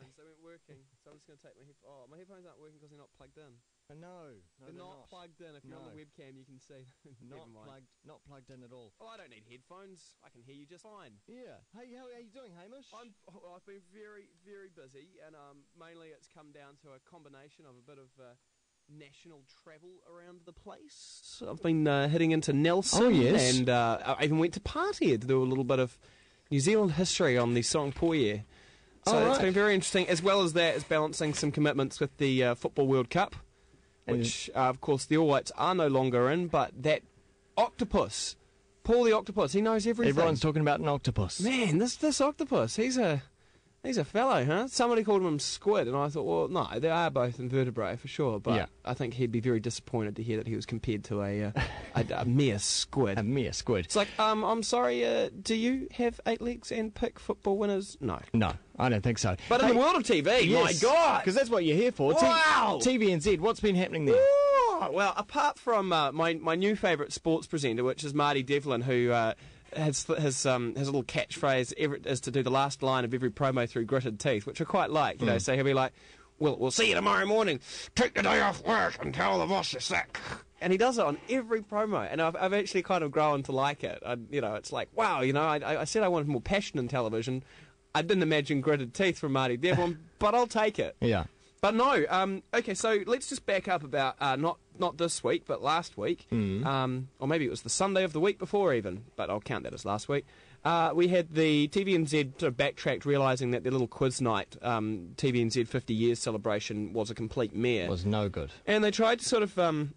headphones. They weren't working, so I'm just going to take my headphones. Oh, my headphones aren't working because they're not plugged in. No, they're not plugged in. If you're on the webcam, you can see. Not plugged in at all. Oh, I don't need headphones. I can hear you just fine. Yeah. Hey, how are you doing, Hamish? I've been very, very busy, and mainly it's come down to a combination of a bit of national travel around the place. I've been heading into Nelson, and I even went to Patea to do a little bit of New Zealand history on the Song Poye. So it's been very interesting, as well as that, is balancing some commitments with the Football World Cup, which, of course, the All Whites are no longer in, but that octopus, Paul the octopus, he knows everything. Everyone's talking about an octopus. Man, this octopus, he's a fellow, huh? Somebody called him Squid, and I thought, well, no, they are both invertebrate for sure, but I think he'd be very disappointed to hear that he was compared to a mere squid. A mere squid. It's like, I'm sorry, do you have 8 legs and pick football winners? No. No, I don't think so. But in the world of TV, my God! Because that's what you're here for. Wow! TVNZ, what's been happening there? Ooh, well, apart from my new favourite sports presenter, which is Marty Devlin, who... his little catchphrase is to do the last line of every promo through gritted teeth, which I quite like. You know, so he'll be like, "We'll see you tomorrow morning. Take the day off work and tell the boss you're sick." And he does it on every promo, and I've actually kind of grown to like it. It's like, wow, I said I wanted more passion in television. I didn't imagine gritted teeth from Marty Devlin, but I'll take it. Yeah. But no, okay, so let's just back up about not this week, but last week, or maybe it was the Sunday of the week before even, but I'll count that as last week. We had the TVNZ sort of backtracked, realising that their little quiz night, TVNZ 50 years celebration, was a complete mare. Was no good. And they tried to sort of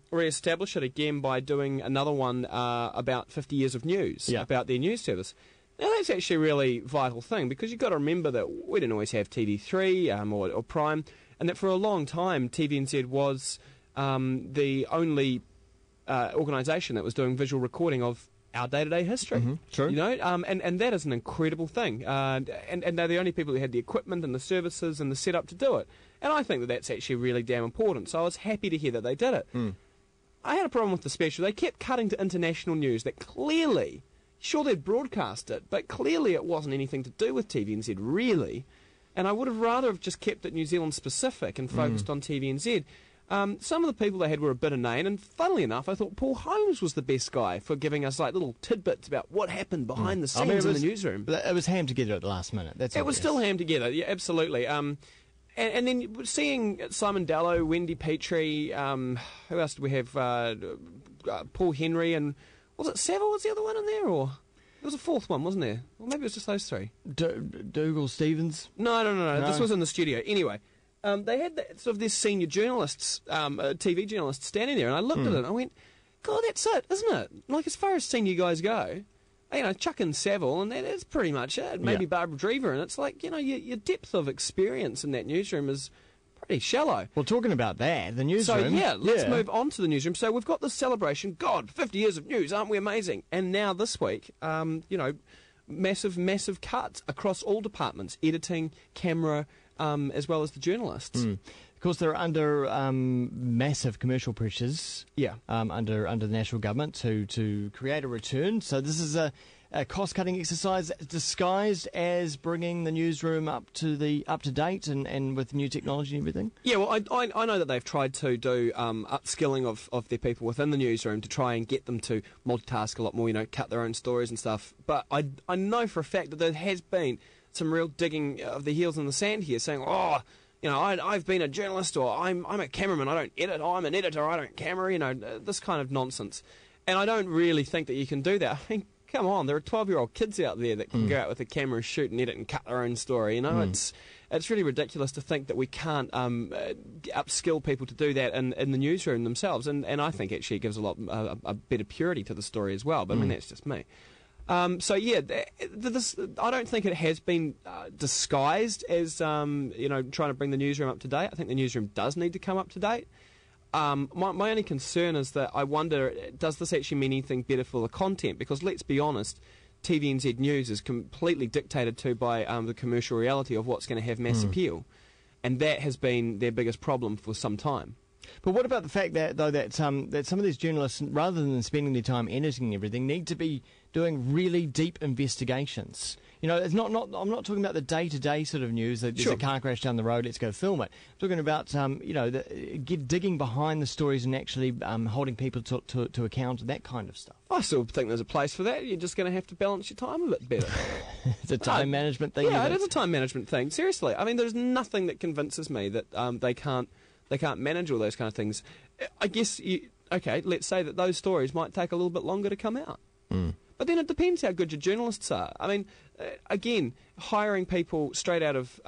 re-establish it again by doing another one about 50 years of news, about their news service. Now, that's actually a really vital thing, because you've got to remember that we didn't always have TV3 or Prime, and that for a long time TVNZ was the only organisation that was doing visual recording of our day-to-day history. True. And that is an incredible thing. And they're the only people who had the equipment and the services and the setup to do it. And I think that that's actually really damn important. So I was happy to hear that they did it. I had a problem with the special. They kept cutting to international news that clearly, sure, they'd broadcast it, but clearly it wasn't anything to do with TVNZ, really. And I would have rather have just kept it New Zealand specific and focused on TVNZ. Some of the people they had were a bit inane, and funnily enough, I thought Paul Holmes was the best guy for giving us like little tidbits about what happened behind the scenes in the newsroom. It was hammed together at the last minute. It was still hammed together, yeah, absolutely. And then seeing Simon Dallow, Wendy Petrie, who else did we have? Paul Henry, and was it Savile was the other one in there, or... There was a fourth one, wasn't there? Or maybe it was just those three. Dougal Stevens? No. This was in the studio. Anyway, they had sort of this senior journalists, TV journalists standing there, and I looked at it and I went, God, that's it, isn't it? Like, as far as senior guys go, Chuck and Savile, and that's pretty much it. Maybe Barbara Drever, and it's like, your depth of experience in that newsroom is pretty shallow. Well, talking about that, the newsroom... So, let's move on to the newsroom. So we've got this celebration. God, 50 years of news, aren't we amazing? And now this week, massive cuts across all departments, editing, camera, as well as the journalists. Of course, they're under massive commercial pressures under the national government to create a return. So this is a cost-cutting exercise disguised as bringing the newsroom up to date and with new technology and everything. Yeah, well, I know that they've tried to do upskilling of their people within the newsroom to try and get them to multitask a lot more, cut their own stories and stuff. But I know for a fact that there has been some real digging of the heels in the sand here, saying, I've been a journalist, or I'm a cameraman, I don't edit, I'm an editor, I don't camera, this kind of nonsense. And I don't really think that you can do that. I mean, come on, there are 12-year-old kids out there that can go out with a camera, shoot and edit and cut their own story. It's really ridiculous to think that we can't upskill people to do that in the newsroom themselves. And I think actually it gives a better purity to the story as well. But I mean, that's just me. I don't think it has been disguised as trying to bring the newsroom up to date. I think the newsroom does need to come up to date. My only concern is that I wonder, does this actually mean anything better for the content? Because let's be honest, TVNZ News is completely dictated to by the commercial reality of what's going to have mass appeal. And that has been their biggest problem for some time. But what about the fact that some of these journalists, rather than spending their time editing everything, need to be doing really deep investigations You know, it's not. I'm not talking about the day-to-day sort of news. That there's a car crash down the road. Let's go film it. I'm talking about digging behind the stories and actually holding people to account and that kind of stuff. I still think there's a place for that. You're just going to have to balance your time a bit better. It's a time management thing. Yeah, it is a time management thing. Seriously, I mean, there's nothing that convinces me that they can't manage all those kind of things. I guess let's say that those stories might take a little bit longer to come out. But then it depends how good your journalists are. I mean, again, hiring people straight out of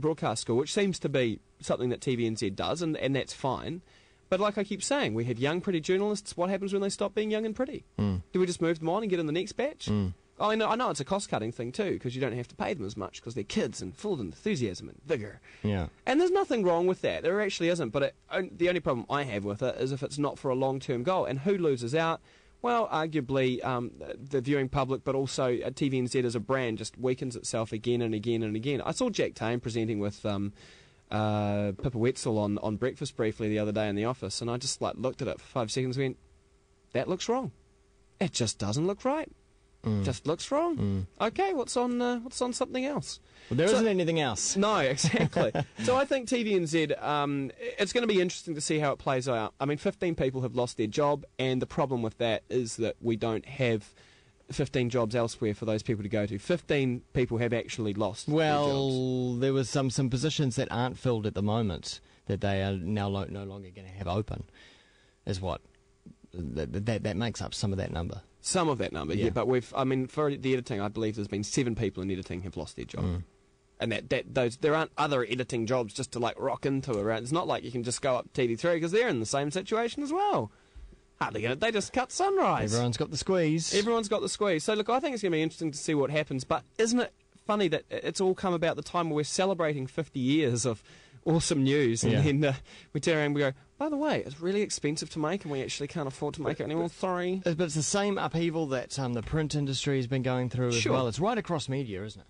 broadcast school, which seems to be something that TVNZ does, and that's fine. But like I keep saying, we have young, pretty journalists. What happens when they stop being young and pretty? Do we just move them on and get in the next batch? I know it's a cost-cutting thing too, because you don't have to pay them as much because they're kids and full of enthusiasm and vigour. Yeah. And there's nothing wrong with that. There actually isn't. But the only problem I have with it is if it's not for a long-term goal. And who loses out? Well, arguably the viewing public, but also TVNZ as a brand just weakens itself again and again and again. I saw Jack Tame presenting with Pippa Wetzel on Breakfast briefly the other day in the office, and I just looked at it for 5 seconds and went, that looks wrong. It just doesn't look right. Just looks wrong. Okay, what's on something else? Well, there isn't anything else. No, exactly. So I think TVNZ, it's going to be interesting to see how it plays out. I mean, 15 people have lost their job, and the problem with that is that we don't have 15 jobs elsewhere for those people to go to. 15 people have actually lost their jobs. Well, there was some positions that aren't filled at the moment that they are now no longer going to have open, is what. That makes up some of that number. Some of that number, yeah. But for the editing, I believe there's been 7 people in editing have lost their job. And there aren't other editing jobs just to rock into around. It's not like you can just go up to TV3 because they're in the same situation as well. Hardly get it. They just cut Sunrise. Everyone's got the squeeze. So look, I think it's going to be interesting to see what happens. But isn't it funny that it's all come about the time where we're celebrating 50 years of awesome news, and then we turn around and we go, by the way, it's really expensive to make and we actually can't afford to make it anymore, sorry. But it's the same upheaval that the print industry has been going through as well. It's right across media, isn't it?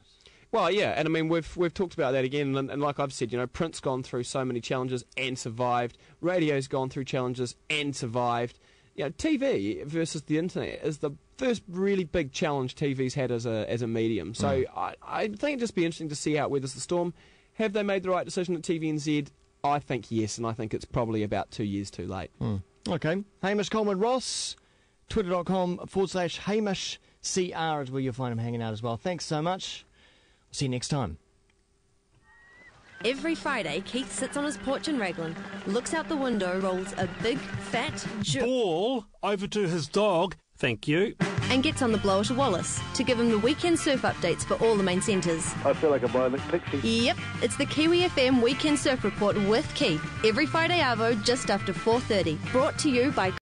Well, yeah, and I mean, we've talked about that again, and like I've said, print's gone through so many challenges and survived. Radio's gone through challenges and survived. TV versus the internet is the first really big challenge TV's had as a medium. So I think it'd just be interesting to see how it weathers the storm. Have they made the right decision at TVNZ? I think yes, and I think it's probably about 2 years too late. Okay. Hamish Coleman-Ross, twitter.com/HamishCR is where you'll find him hanging out as well. Thanks so much. See you next time. Every Friday, Keith sits on his porch in Raglan, looks out the window, rolls a big, fat ball over to his dog, thank you, and gets on the blower to Wallace to give him the weekend surf updates for all the main centres. I feel like a bionic pixie. Yep, it's the Kiwi FM Weekend Surf Report with Keith. Every Friday arvo just after 4:30. Brought to you by